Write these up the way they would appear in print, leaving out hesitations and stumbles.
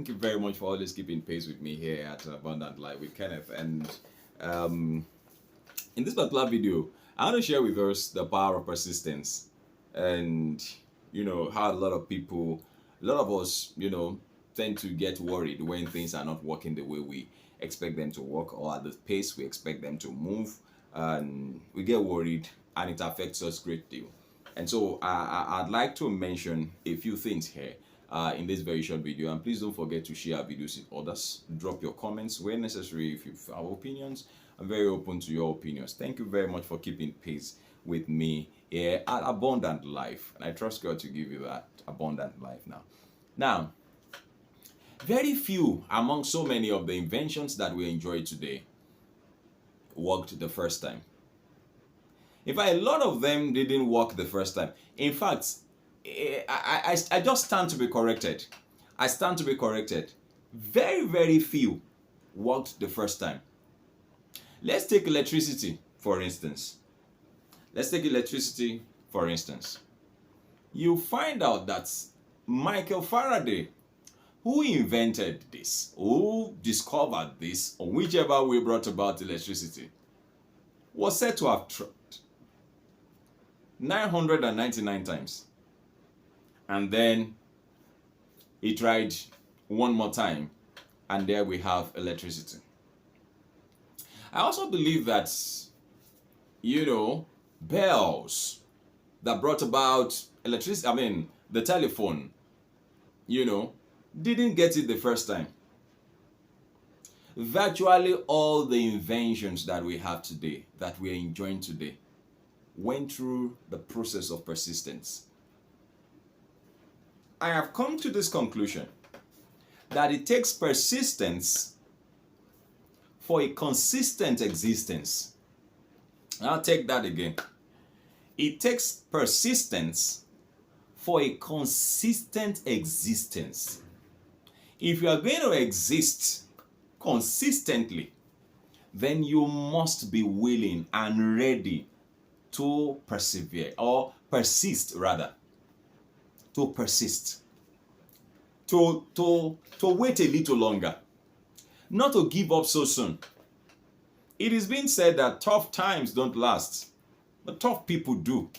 Thank you very much for always keeping pace with me here at Abundant Life with Kenneth. And um, in this particular video, I want to share with us the power of persistence, and how a lot of us, tend to get worried when things are not working the way we expect them to work or at the pace we expect them to move, and we get worried, and it affects us great deal. And so I'd like to mention a few things here in this very short video. And please don't forget to share our videos with others. Drop your comments where necessary if you have opinions. I'm very open to your opinions. Thank you very much for keeping pace with me here at Abundant Life. And I trust God to give you that abundant life now. Now, very few among so many of the inventions that we enjoy today worked the first time. In fact, a lot of them didn't work the first time. In fact, I just stand to be corrected. I stand to be corrected. Very, very few worked the first time. Let's take electricity, for instance. You find out that Michael Faraday, who invented this, who discovered this, or whichever way brought about electricity, was said to have tried 999 times. And then he tried one more time, and there we have electricity. I also believe that, bells that brought about electricity, the telephone, didn't get it the first time. Virtually all the inventions that we have today, that we are enjoying today, went through the process of persistence. I have come to this conclusion that it takes persistence for a consistent existence. I'll take that again. It takes persistence for a consistent existence. If you are going to exist consistently, then you must be willing and ready to persevere, or persist rather. To persist. To wait a little longer. Not to give up so soon. It is being said that tough times don't last, but tough people do.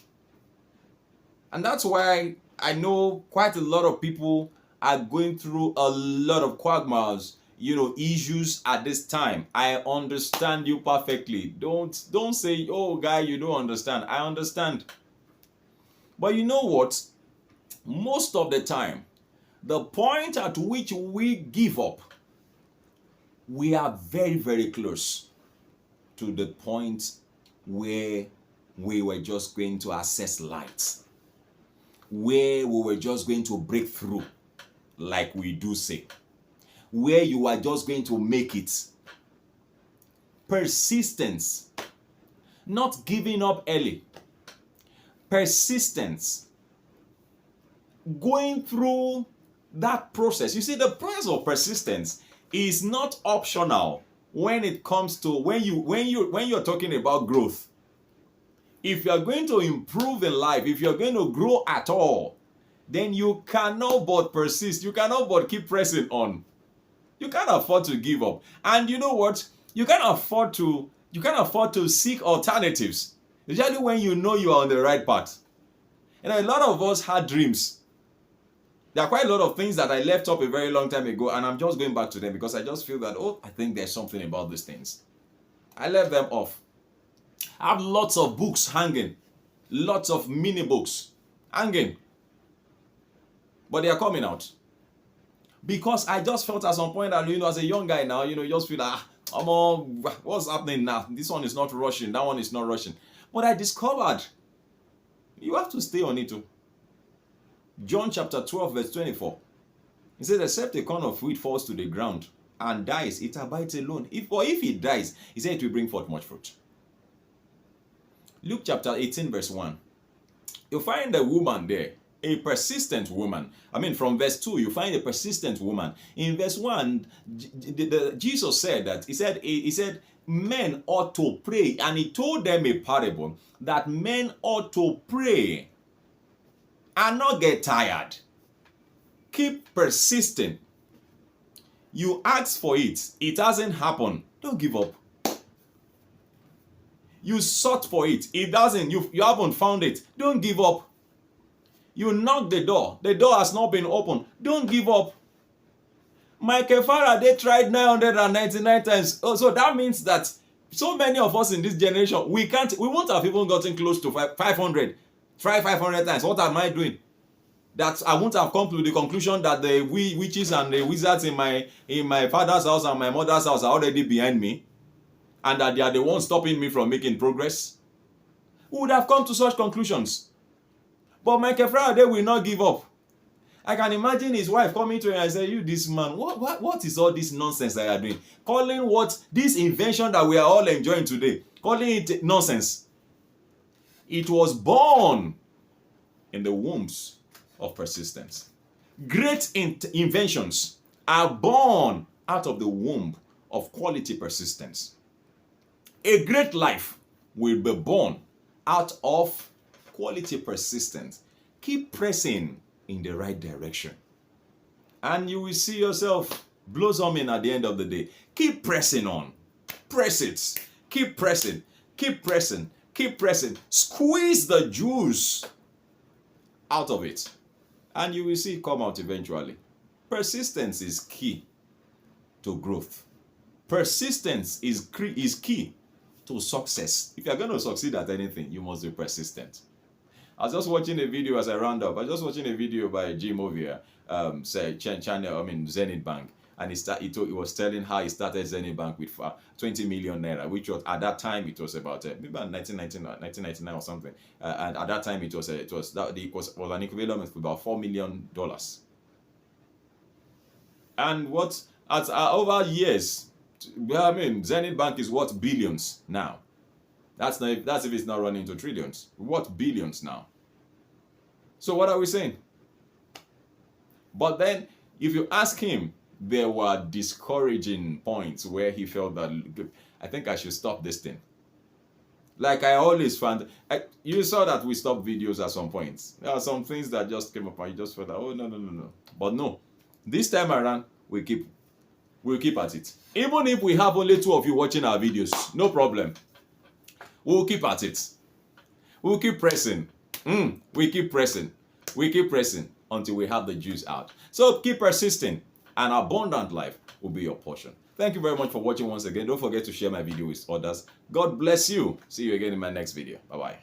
And that's why I know quite a lot of people are going through a lot of quagmires, issues at this time. I understand you perfectly. Don't say, oh guy, you don't understand. I understand. But you know what? Most of the time, the point at which we give up, we are very, very close to the point where we were just going to access light, where we were just going to break through, like we do say, where you are just going to make it. Persistence, not giving up early. Persistence, going through that process. You see, the process of persistence is not optional when it comes to when you're talking about growth. If you are going to improve in life, if you're going to grow at all, then you cannot but persist. You cannot but keep pressing on. You can't afford to give up. And you know what? You can't afford to seek alternatives, especially when you know you are on the right path. A lot of us had dreams. There are quite a lot of things that I left up a very long time ago, and I'm just going back to them because I just feel that, I think there's something about these things. I left them off. I have lots of books hanging, lots of mini books hanging, but they are coming out. Because I just felt at some point that, as a young guy now, you just feel like, what's happening now? This one is not rushing, that one is not rushing. But I discovered you have to stay on it too. John chapter 12 verse 24. It says, except a corn of wheat falls to the ground and dies, it abides alone. If it dies, he said it will bring forth much fruit. Luke chapter 18 verse 1. You'll find a woman there, a persistent woman. From verse 2, you find a persistent woman. In verse 1, Jesus said that, he said, men ought to pray. And he told them a parable that men ought to pray and not get tired. Keep persisting. You ask for it, it hasn't happened. Don't give up. You sought for it, it doesn't, you haven't found it. Don't give up. You knock the door has not been opened. Don't give up. Michael Faraday tried 999 times. Oh, so that means that so many of us in this generation, we won't have even gotten close to 500. Try 500 times. What am I doing? That I won't have come to the conclusion that the witches and the wizards in my father's house and my mother's house are already behind me, and that they are the ones stopping me from making progress. We would have come to such conclusions. But Michael Faraday will not give up. I can imagine his wife coming to him and say, "You, this man, what is all this nonsense that you are doing? Calling what this invention that we are all enjoying today, calling it nonsense." It was born in the wombs of persistence. Great inventions are born out of the womb of quality persistence. A great life will be born out of quality persistence. Keep pressing in the right direction, and you will see yourself blossoming at the end of the day. Keep pressing on. Press it. Keep pressing. Keep pressing. Keep pressing. Squeeze the juice out of it, and you will see it come out eventually. Persistence is key to growth. Persistence is key to success. If you're going to succeed at anything, you must be persistent. I was just watching a video as I round up. I was just watching a video by Jim Ovia, Zenith Bank, and he was telling how he started Zenith Bank with 20 million naira, which was at that time it was about maybe 1999 or something, and at that time it was an equivalent of about $4 million. And what over years, Zenith Bank is worth billions now. That's if it's not running into trillions. What billions now? So what are we saying? But then, if you ask him, there were discouraging points where he felt that, I think I should stop this thing. Like I always found, you saw that we stopped videos at some points. There are some things that just came up and you just felt like, oh, no. But no, this time around, we'll keep at it. Even if we have only 2 of you watching our videos, no problem. We'll keep at it. We'll keep pressing. We keep pressing. We keep pressing until we have the juice out. So keep persisting. An abundant life will be your portion. Thank you very much for watching once again. Don't forget to share my video with others. God bless you. See you again in my next video. Bye-bye.